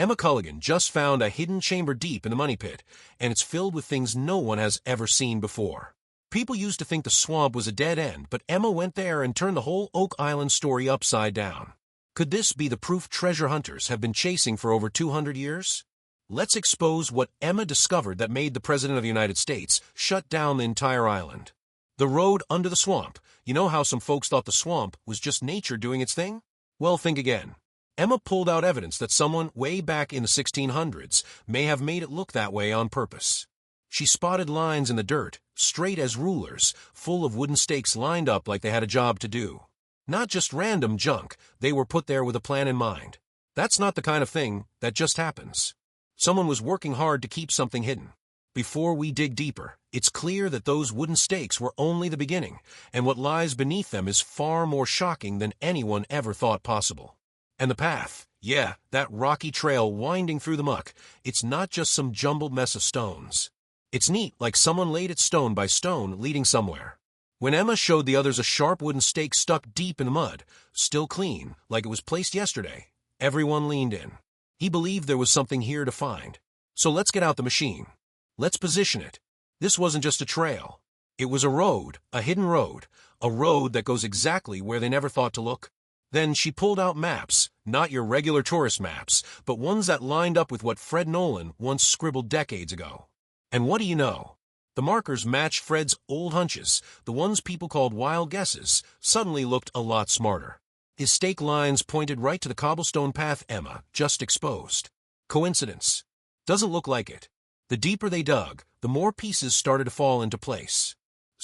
Emma Culligan just found a hidden chamber deep in the money pit, and it's filled with things no one has ever seen before. People used to think the swamp was a dead end, but Emma went there and turned the whole Oak Island story upside down. Could this be the proof treasure hunters have been chasing for over 200 years? Let's expose what Emma discovered that made the President of the United States shut down the entire island. The road under the swamp. You know how some folks thought the swamp was just nature doing its thing? Well, think again. Emma pulled out evidence that someone way back in the 1600s may have made it look that way on purpose. She spotted lines in the dirt, straight as rulers, full of wooden stakes lined up like they had a job to do. Not just random junk, they were put there with a plan in mind. That's not the kind of thing that just happens. Someone was working hard to keep something hidden. Before we dig deeper, it's clear that those wooden stakes were only the beginning, and what lies beneath them is far more shocking than anyone ever thought possible. And the path, yeah, that rocky trail winding through the muck, it's not just some jumbled mess of stones. It's neat, like someone laid it stone by stone, leading somewhere. When Emma showed the others a sharp wooden stake stuck deep in the mud, still clean, like it was placed yesterday, everyone leaned in. He believed there was something here to find. So let's get out the machine. Let's position it. This wasn't just a trail. It was a road, a hidden road, a road that goes exactly where they never thought to look. Then she pulled out maps, not your regular tourist maps, but ones that lined up with what Fred Nolan once scribbled decades ago. And what do you know? The markers matched Fred's old hunches. The ones people called wild guesses suddenly looked a lot smarter. His stake lines pointed right to the cobblestone path Emma just exposed. Coincidence? Doesn't look like it. The deeper they dug, the more pieces started to fall into place.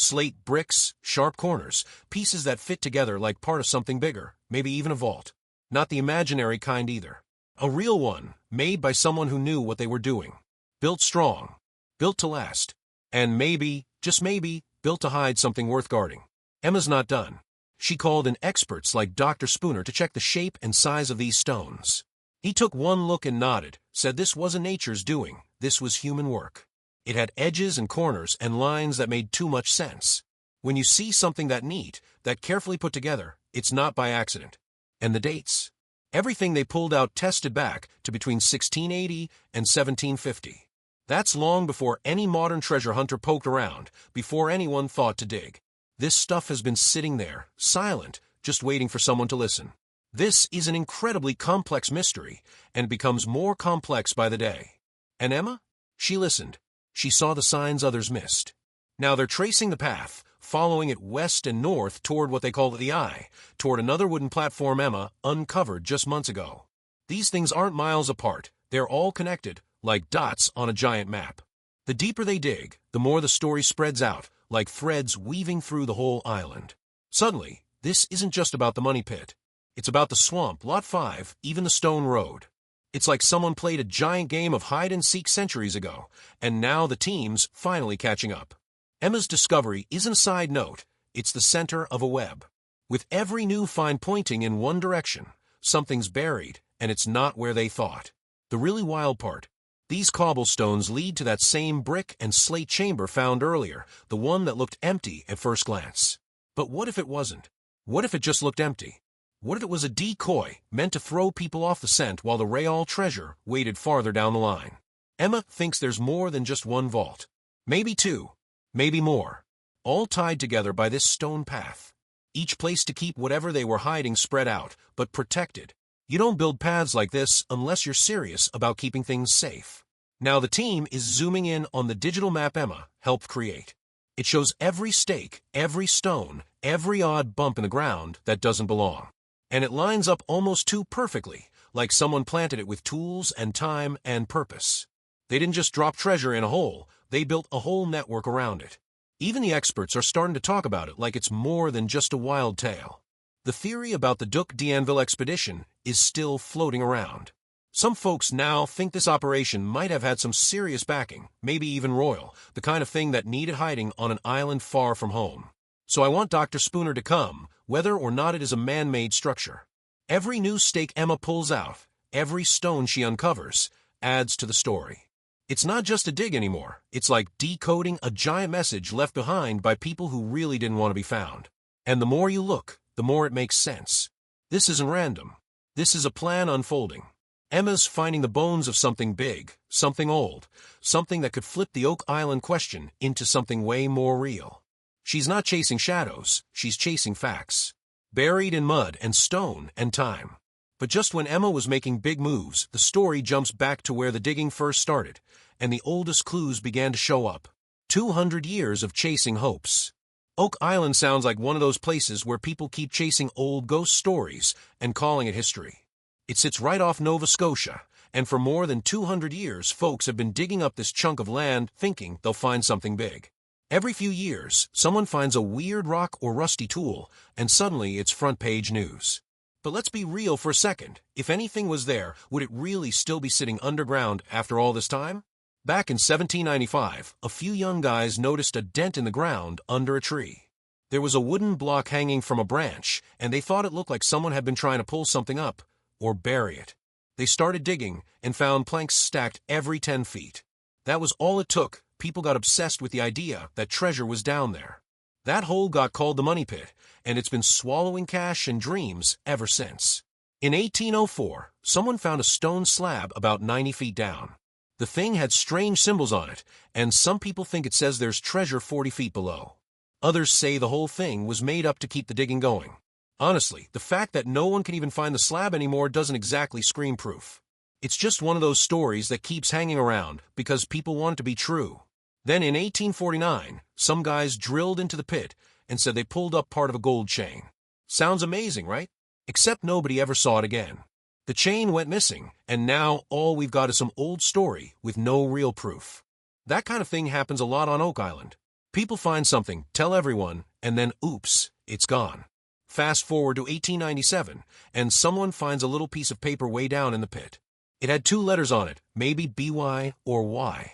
Slate bricks, sharp corners, pieces that fit together like part of something bigger, maybe even a vault. Not the imaginary kind either. A real one, made by someone who knew what they were doing. Built strong. Built to last. And maybe, just maybe, built to hide something worth guarding. Emma's not done. She called in experts like Dr. Spooner to check the shape and size of these stones. He took one look and nodded, said this wasn't nature's doing, this was human work. It had edges and corners and lines that made too much sense. When you see something that neat, that carefully put together, it's not by accident. And the dates? Everything they pulled out tested back to between 1680 and 1750. That's long before any modern treasure hunter poked around, before anyone thought to dig. This stuff has been sitting there, silent, just waiting for someone to listen. This is an incredibly complex mystery, and becomes more complex by the day. And Emma? She listened. She saw the signs others missed. Now they're tracing the path, following it west and north toward what they call the Eye, toward another wooden platform Emma uncovered just months ago. These things aren't miles apart. They're all connected, like dots on a giant map. The deeper they dig, the more the story spreads out, like threads weaving through the whole island. Suddenly, this isn't just about the money pit. It's about the swamp, Lot 5, even the stone road. It's like someone played a giant game of hide-and-seek centuries ago, and now the team's finally catching up. Emma's discovery isn't a side note, it's the center of a web. With every new find pointing in one direction, something's buried, and it's not where they thought. The really wild part, these cobblestones lead to that same brick and slate chamber found earlier, the one that looked empty at first glance. But what if it wasn't? What if it just looked empty? What if it was a decoy, meant to throw people off the scent while the real treasure waited farther down the line? Emma thinks there's more than just one vault. Maybe two, maybe more. All tied together by this stone path. Each place to keep whatever they were hiding spread out, but protected. You don't build paths like this unless you're serious about keeping things safe. Now the team is zooming in on the digital map Emma helped create. It shows every stake, every stone, every odd bump in the ground that doesn't belong. And it lines up almost too perfectly, like someone planted it with tools and time and purpose. They didn't just drop treasure in a hole, they built a whole network around it. Even the experts are starting to talk about it like it's more than just a wild tale. The theory about the Duc d'Anville expedition is still floating around. Some folks now think this operation might have had some serious backing, maybe even royal, the kind of thing that needed hiding on an island far from home. So I want Dr. Spooner to come, whether or not it is a man-made structure. Every new stake Emma pulls out, every stone she uncovers, adds to the story. It's not just a dig anymore. It's like decoding a giant message left behind by people who really didn't want to be found. And the more you look, the more it makes sense. This isn't random. This is a plan unfolding. Emma's finding the bones of something big, something old, something that could flip the Oak Island question into something way more real. She's not chasing shadows, she's chasing facts. Buried in mud and stone and time. But just when Emma was making big moves, the story jumps back to where the digging first started, and the oldest clues began to show up. 200 years of chasing hopes. Oak Island sounds like one of those places where people keep chasing old ghost stories and calling it history. It sits right off Nova Scotia, and for more than 200 years folks have been digging up this chunk of land thinking they'll find something big. Every few years, someone finds a weird rock or rusty tool, and suddenly it's front-page news. But let's be real for a second. If anything was there, would it really still be sitting underground after all this time? Back in 1795, a few young guys noticed a dent in the ground under a tree. There was a wooden block hanging from a branch, and they thought it looked like someone had been trying to pull something up, or bury it. They started digging, and found planks stacked every 10 feet. That was all it took. People got obsessed with the idea that treasure was down there. That hole got called the Money Pit, and it's been swallowing cash and dreams ever since. In 1804, someone found a stone slab about 90 feet down. The thing had strange symbols on it, and some people think it says there's treasure 40 feet below. Others say the whole thing was made up to keep the digging going. Honestly, the fact that no one can even find the slab anymore doesn't exactly scream proof. It's just one of those stories that keeps hanging around because people want it to be true. Then in 1849, some guys drilled into the pit and said they pulled up part of a gold chain. Sounds amazing, right? Except nobody ever saw it again. The chain went missing, and now all we've got is some old story with no real proof. That kind of thing happens a lot on Oak Island. People find something, tell everyone, and then oops, it's gone. Fast forward to 1897, and someone finds a little piece of paper way down in the pit. It had 2 letters on it, maybe BY or Y.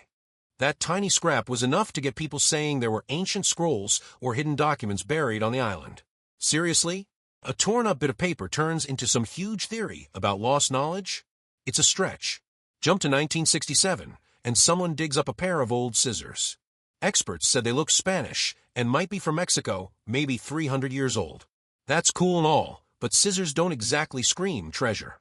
That tiny scrap was enough to get people saying there were ancient scrolls or hidden documents buried on the island. Seriously? A torn-up bit of paper turns into some huge theory about lost knowledge? It's a stretch. Jump to 1967, and someone digs up a pair of old scissors. Experts said they look Spanish and might be from Mexico, maybe 300 years old. That's cool and all, but scissors don't exactly scream treasure.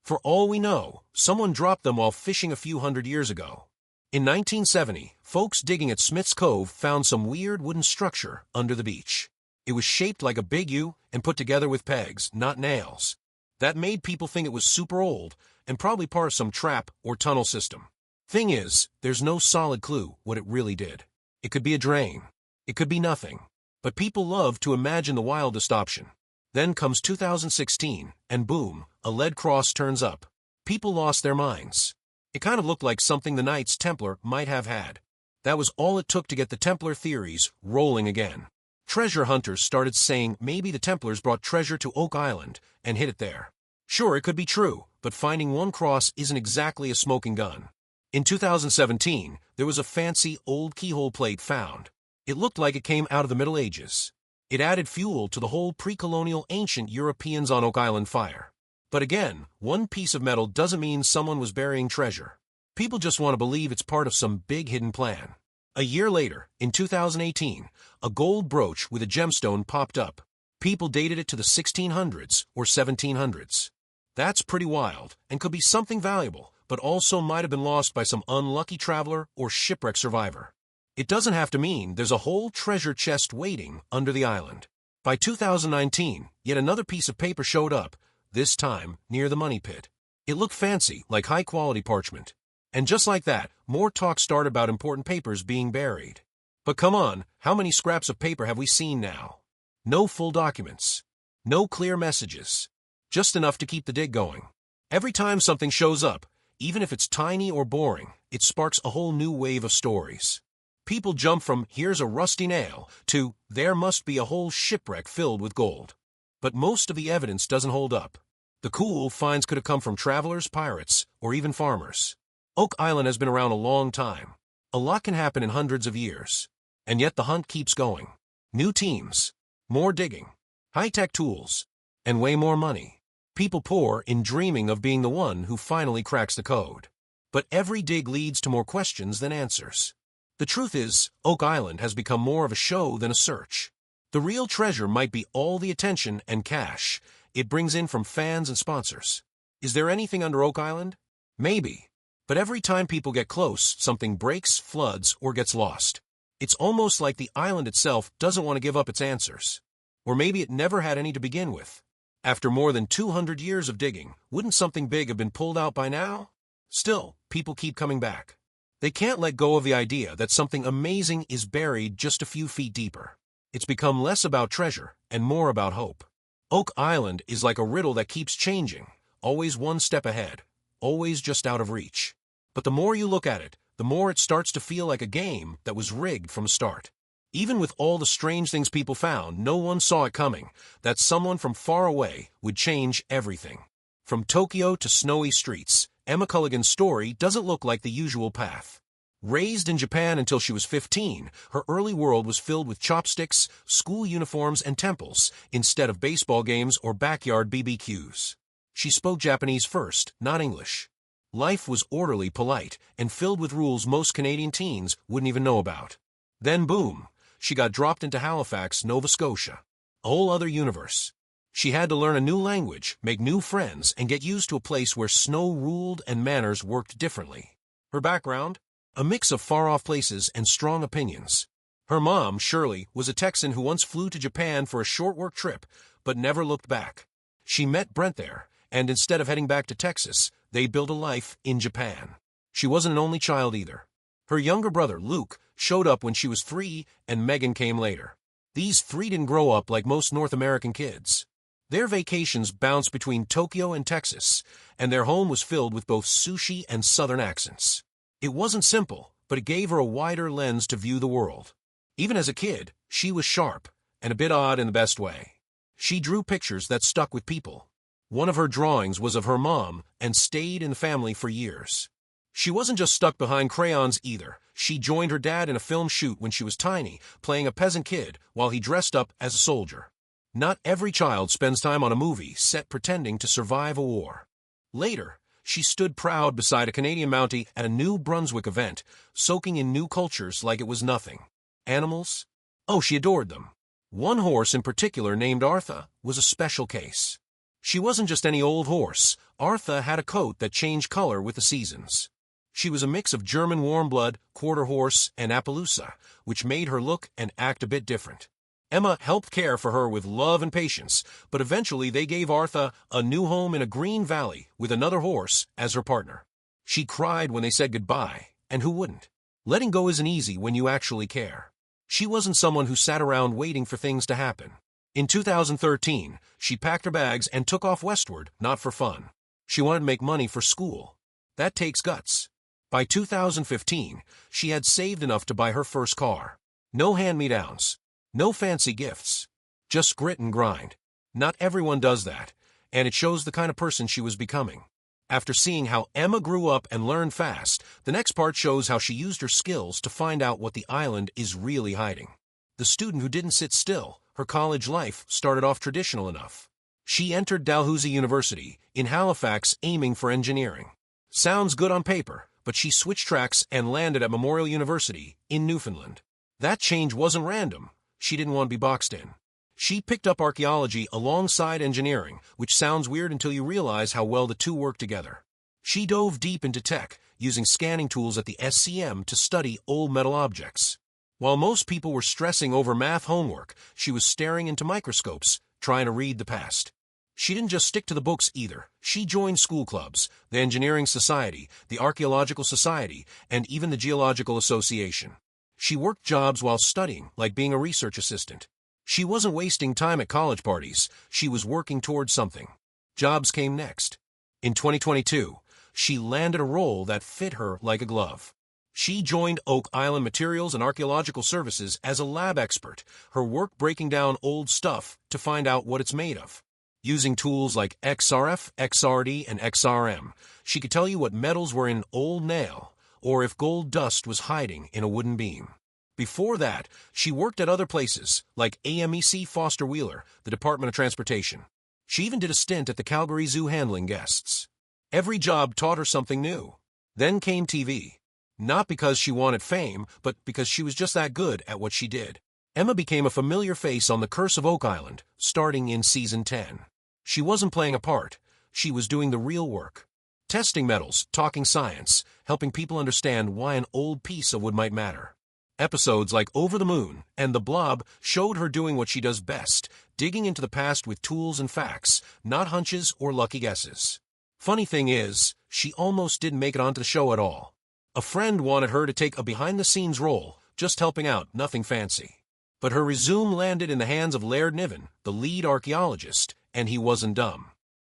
For all we know, someone dropped them while fishing a few hundred years ago. In 1970, folks digging at Smith's Cove found some weird wooden structure under the beach. It was shaped like a big U and put together with pegs, not nails. That made people think it was super old and probably part of some trap or tunnel system. Thing is, there's no solid clue what it really did. It could be a drain. It could be nothing. But people love to imagine the wildest option. Then comes 2016, and boom, a lead cross turns up. People lost their minds. It kind of looked like something the Knights Templar might have had. That was all it took to get the Templar theories rolling again. Treasure hunters started saying maybe the Templars brought treasure to Oak Island and hid it there. Sure, it could be true, but finding one cross isn't exactly a smoking gun. In 2017, there was a fancy old keyhole plate found. It looked like it came out of the Middle Ages. It added fuel to the whole pre-colonial ancient Europeans on Oak Island fire. But again, one piece of metal doesn't mean someone was burying treasure. People just want to believe it's part of some big hidden plan. A year later, in 2018, a gold brooch with a gemstone popped up. People dated it to the 1600s or 1700s. That's pretty wild, and could be something valuable, but also might have been lost by some unlucky traveler or shipwreck survivor. It doesn't have to mean there's a whole treasure chest waiting under the island. By 2019, yet another piece of paper showed up, this time near the Money Pit. It looked fancy, like high-quality parchment. And just like that, more talk started about important papers being buried. But come on, how many scraps of paper have we seen now? No full documents. No clear messages. Just enough to keep the dig going. Every time something shows up, even if it's tiny or boring, it sparks a whole new wave of stories. People jump from, here's a rusty nail, to, there must be a whole shipwreck filled with gold. But most of the evidence doesn't hold up. The cool finds could have come from travelers, pirates, or even farmers. Oak Island has been around a long time. A lot can happen in hundreds of years. And yet the hunt keeps going. New teams, more digging, high-tech tools, and way more money. People pour in dreaming of being the one who finally cracks the code. But every dig leads to more questions than answers. The truth is, Oak Island has become more of a show than a search. The real treasure might be all the attention and cash it brings in from fans and sponsors. Is there anything under Oak Island? Maybe. But every time people get close, something breaks, floods, or gets lost. It's almost like the island itself doesn't want to give up its answers. Or maybe it never had any to begin with. After more than 200 years of digging, wouldn't something big have been pulled out by now? Still, people keep coming back. They can't let go of the idea that something amazing is buried just a few feet deeper. It's become less about treasure and more about hope. Oak Island is like a riddle that keeps changing, always one step ahead, always just out of reach. But the more you look at it, the more it starts to feel like a game that was rigged from the start. Even with all the strange things people found, no one saw it coming, that someone from far away would change everything. From Tokyo to snowy streets, Emma Culligan's story doesn't look like the usual path. Raised in Japan until she was 15, her early world was filled with chopsticks, school uniforms, and temples, instead of baseball games or backyard BBQs. She spoke Japanese first, not English. Life was orderly, polite, and filled with rules most Canadian teens wouldn't even know about. Then boom, she got dropped into Halifax, Nova Scotia. A whole other universe. She had to learn a new language, make new friends, and get used to a place where snow ruled and manners worked differently. Her background? A mix of far-off places and strong opinions. Her mom, Shirley, was a Texan who once flew to Japan for a short work trip, but never looked back. She met Brent there, and instead of heading back to Texas, they built a life in Japan. She wasn't an only child either. Her younger brother, Luke, showed up when she was 3, and Megan came later. These 3 didn't grow up like most North American kids. Their vacations bounced between Tokyo and Texas, and their home was filled with both sushi and southern accents. It wasn't simple, but it gave her a wider lens to view the world. Even as a kid, she was sharp, and a bit odd in the best way. She drew pictures that stuck with people. One of her drawings was of her mom and stayed in the family for years. She wasn't just stuck behind crayons either. She joined her dad in a film shoot when she was tiny, playing a peasant kid while he dressed up as a soldier. Not every child spends time on a movie set pretending to survive a war. Later, she stood proud beside a Canadian Mountie at a New Brunswick event, soaking in new cultures like it was nothing. Animals? Oh, she adored them. One horse in particular, named Artha, was a special case. She wasn't just any old horse. Artha had a coat that changed color with the seasons. She was a mix of German warm blood, quarter horse, and Appaloosa, which made her look and act a bit different. Emma helped care for her with love and patience, but eventually they gave Artha a new home in a green valley with another horse as her partner. She cried when they said goodbye, and who wouldn't? Letting go isn't easy when you actually care. She wasn't someone who sat around waiting for things to happen. In 2013, she packed her bags and took off westward, not for fun. She wanted to make money for school. That takes guts. By 2015, she had saved enough to buy her first car. No hand-me-downs. No fancy gifts. Just grit and grind. Not everyone does that, and it shows the kind of person she was becoming. After seeing how Emma grew up and learned fast, the next part shows how she used her skills to find out what the island is really hiding. The student who didn't sit still, her college life started off traditional enough. She entered Dalhousie University in Halifax aiming for engineering. Sounds good on paper, but she switched tracks and landed at Memorial University in Newfoundland. That change wasn't random. She didn't want to be boxed in. She picked up archaeology alongside engineering, which sounds weird until you realize how well the two work together. She dove deep into tech, using scanning tools at the SCM to study old metal objects. While most people were stressing over math homework, she was staring into microscopes, trying to read the past. She didn't just stick to the books either. She joined school clubs, the Engineering Society, the Archaeological Society, and even the Geological Association. She worked jobs while studying, like being a research assistant. She wasn't wasting time at college parties. She was working towards something. Jobs came next. In 2022, she landed a role that fit her like a glove. She joined Oak Island Materials and Archaeological Services as a lab expert, her work breaking down old stuff to find out what it's made of. Using tools like XRF, XRD, and XRM, she could tell you what metals were in old nail, or if gold dust was hiding in a wooden beam. Before that, she worked at other places, like AMEC Foster Wheeler, the Department of Transportation. She even did a stint at the Calgary Zoo handling guests. Every job taught her something new. Then came TV. Not because she wanted fame, but because she was just that good at what she did. Emma became a familiar face on The Curse of Oak Island, starting in Season 10. She wasn't playing a part. she was doing the real work. Testing metals, talking science, helping people understand why an old piece of wood might matter. Episodes like Over the Moon and The Blob showed her doing what she does best, digging into the past with tools and facts, not hunches or lucky guesses. Funny thing is, she almost didn't make it onto the show at all. A friend wanted her to take a behind-the-scenes role, just helping out, nothing fancy. But her resume landed in the hands of Laird Niven, the lead archaeologist, and he wasn't dumb.